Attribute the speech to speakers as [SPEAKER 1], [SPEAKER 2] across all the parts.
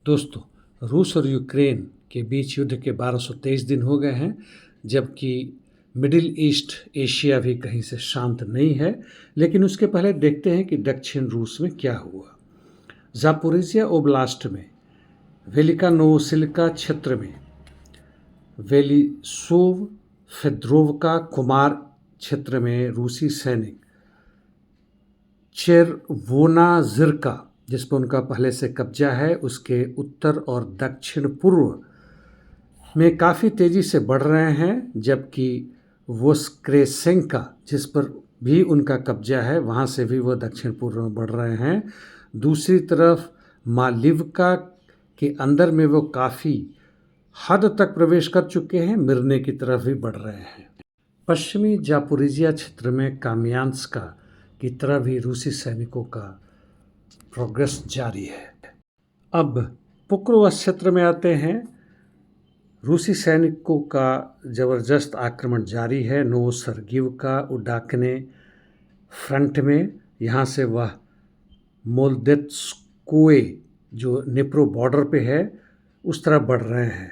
[SPEAKER 1] दोस्तों, रूस और यूक्रेन के बीच युद्ध के 1223 दिन हो गए हैं, जबकि मिडिल ईस्ट एशिया भी कहीं से शांत नहीं है। लेकिन उसके पहले देखते हैं कि दक्षिण रूस में क्या हुआ। ज़ापोरिज़िया ओब्लास्ट में वेलिका नोवोसिल्का क्षेत्र में वेलिसोव फेद्रोवका कुमार क्षेत्र में रूसी सैनिक चेरवोनाजिर्का, जिस पर उनका पहले से कब्जा है, उसके उत्तर और दक्षिण पूर्व में काफ़ी तेज़ी से बढ़ रहे हैं, जबकि वोस्क्रेसेंका, जिस पर भी उनका कब्जा है, वहाँ से भी वो दक्षिण पूर्व में बढ़ रहे हैं। दूसरी तरफ मालिवका के अंदर में वो काफ़ी हद तक प्रवेश कर चुके हैं, मिरने की तरफ भी बढ़ रहे हैं। पश्चिमी जापोरिजिया क्षेत्र में कामियांस्का की तरह भी रूसी सैनिकों का प्रोग्रेस जारी है। अब पुक्रोवस क्षेत्र में आते हैं। रूसी सैनिकों का ज़बरदस्त आक्रमण जारी है। नोवोसर्गिवका उडाकने फ्रंट में, यहाँ से वह मोल्देत्स्कोए जो निप्रो बॉर्डर पे है उस तरफ बढ़ रहे हैं।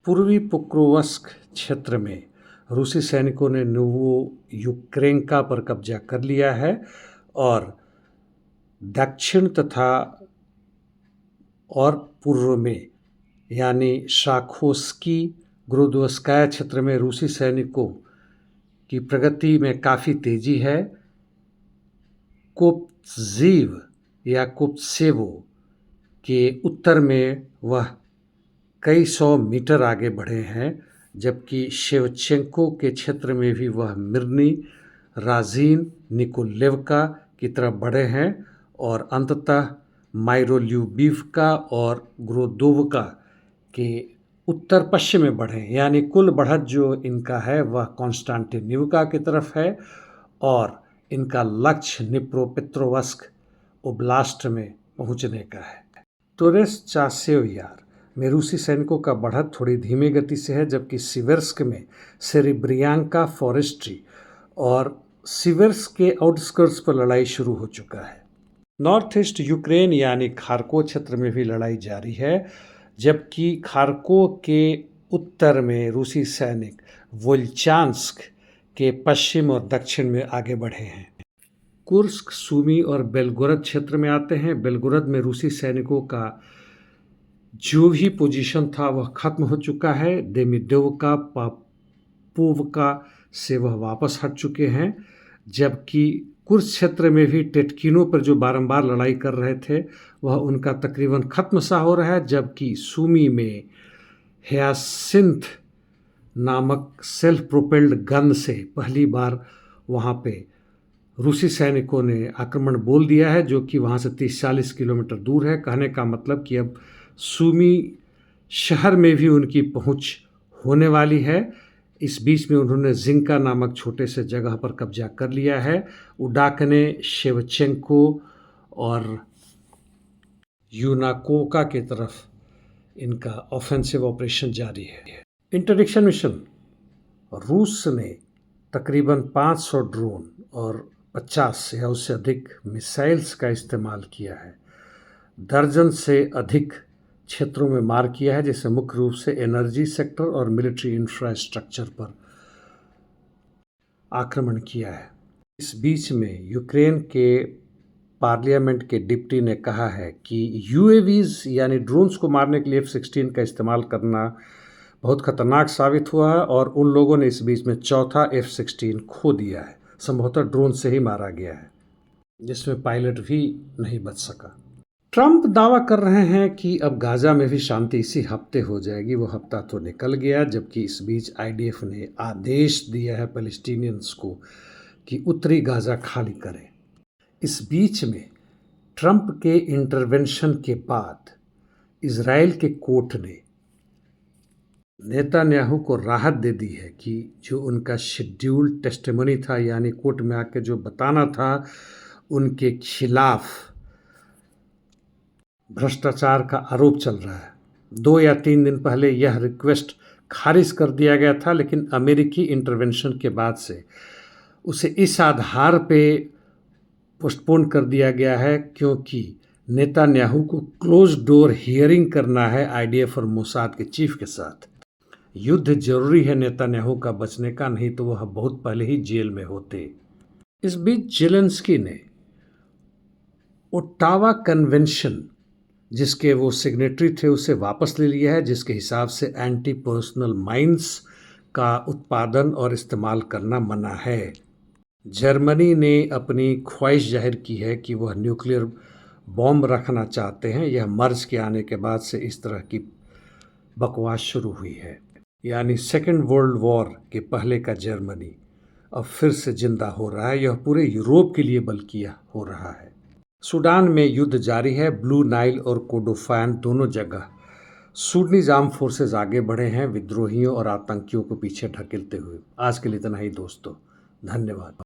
[SPEAKER 1] पूर्वी पुक्रोवस्क क्षेत्र में रूसी सैनिकों ने नोवो यूक्रेनका पर कब्जा कर लिया है और दक्षिण तथा और पूर्व में यानी शाखोस्की ग्रोदोस्काया क्षेत्र में रूसी सैनिकों की प्रगति में काफ़ी तेज़ी है। कोप्जीव या कोप्सेवो के उत्तर में वह कई सौ मीटर आगे बढ़े हैं, जबकि शेवचेंको के क्षेत्र में भी वह मिरनी, राजीन, निकोलेवका की तरफ बढ़े हैं और अंततः माइरोल्यूबिवका और ग्रोदोवका के उत्तर पश्चिम में बढ़े। यानी कुल बढ़त जो इनका है वह कॉन्स्टांटिनिवका की तरफ है और इनका लक्ष्य निप्रोपेट्रोवस्क ओब्लास्ट में पहुंचने का है। टोरेस चासेव यार में रूसी सैनिकों का बढ़त थोड़ी धीमी गति से है, जबकि सिवर्स्क में सेरिब्रियांका फॉरेस्ट्री और सिवर्स्क के आउटस्कर्ट्स पर लड़ाई शुरू हो चुका है। नॉर्थ ईस्ट यूक्रेन यानी खार्को क्षेत्र में भी लड़ाई जारी है, जबकि खार्को के उत्तर में रूसी सैनिक वोल्चांस्क के पश्चिम और दक्षिण में आगे बढ़े हैं। कुर्स्क, सूमी और बेलगोरद क्षेत्र में आते हैं। बेलगोरद में रूसी सैनिकों का जो भी पोजीशन था वह खत्म हो चुका है। देमिद्योवका, पापोवका से वह वापस हट चुके हैं, जबकि कुर्स्क क्षेत्र में भी टेटकिनो पर जो बारंबार लड़ाई कर रहे थे वह उनका तकरीबन खत्म सा हो रहा है, जबकि सूमी में ह्यासिंथ नामक सेल्फ प्रोपेल्ड गन से पहली बार वहाँ पे रूसी सैनिकों ने आक्रमण बोल दिया है, जो कि वहाँ से 30-40 किलोमीटर दूर है। कहने का मतलब कि अब सूमी शहर में भी उनकी पहुँच होने वाली है। इस बीच में उन्होंने जिंका नामक छोटे से जगह पर कब्जा कर लिया है। उडाकने, शेवचेंको और यूनाकोका की तरफ इनका ऑफेंसिव ऑपरेशन जारी है। इंटरडिक्शन मिशन, रूस ने तकरीबन 500 ड्रोन और 50 या उससे अधिक मिसाइल्स का इस्तेमाल किया है। दर्जन से अधिक क्षेत्रों में मार किया है, जिसे मुख्य रूप से एनर्जी सेक्टर और मिलिट्री इंफ्रास्ट्रक्चर पर आक्रमण किया है। इस बीच में यूक्रेन के पार्लियामेंट के डिप्टी ने कहा है कि यूएवीज यानी ड्रोन्स को मारने के लिए F-16 का इस्तेमाल करना बहुत खतरनाक साबित हुआ है और उन लोगों ने इस बीच में चौथा F-16 खो दिया है। संभवतः ड्रोन से ही मारा गया है, जिसमें पायलट भी नहीं बच सका। ट्रंप दावा कर रहे हैं कि अब गाजा में भी शांति इसी हफ्ते हो जाएगी। वो हफ्ता तो निकल गया, जबकि इस बीच IDF ने आदेश दिया है पैलेस्टीनियंस को कि उत्तरी गाजा खाली करें। इस बीच में ट्रंप के इंटरवेंशन के बाद इजराइल के कोर्ट ने नेतान्याहू को राहत दे दी है कि जो उनका शेड्यूल्ड टेस्टिमनी था, यानी कोर्ट में आके जो बताना था उनके खिलाफ भ्रष्टाचार का आरोप चल रहा है। 2 या 3 दिन पहले यह रिक्वेस्ट खारिज कर दिया गया था, लेकिन अमेरिकी इंटरवेंशन के बाद से उसे इस आधार पे पोस्टपोन कर दिया गया है क्योंकि नेतान्याहू को क्लोज डोर हियरिंग करना है आईडीएफ और मोसाद के चीफ के साथ। युद्ध जरूरी है नेतान्याहू का बचने का, नहीं तो वह बहुत पहले ही जेल में होते। इस बीच जेलेंस्की ने ओट्टावा कन्वेंशन, जिसके वो सिग्नेटरी थे, उसे वापस ले लिया है, जिसके हिसाब से एंटी पर्सनल माइन्स का उत्पादन और इस्तेमाल करना मना है। जर्मनी ने अपनी ख्वाहिश जाहिर की है कि वह न्यूक्लियर बॉम्ब रखना चाहते हैं। यह मर्ज के आने के बाद से इस तरह की बकवास शुरू हुई है। यानी सेकेंड वर्ल्ड वॉर के पहले का जर्मनी अब फिर से जिंदा हो रहा है। यह पूरे यूरोप के लिए बल्कि हो रहा है। सूडान में युद्ध जारी है। ब्लू नाइल और कोर्डोफान दोनों जगह सूडनीज आर्म फोर्सेस आगे बढ़े हैं विद्रोहियों और आतंकियों को पीछे ढकेलते हुए। आज के लिए इतना ही दोस्तों, धन्यवाद।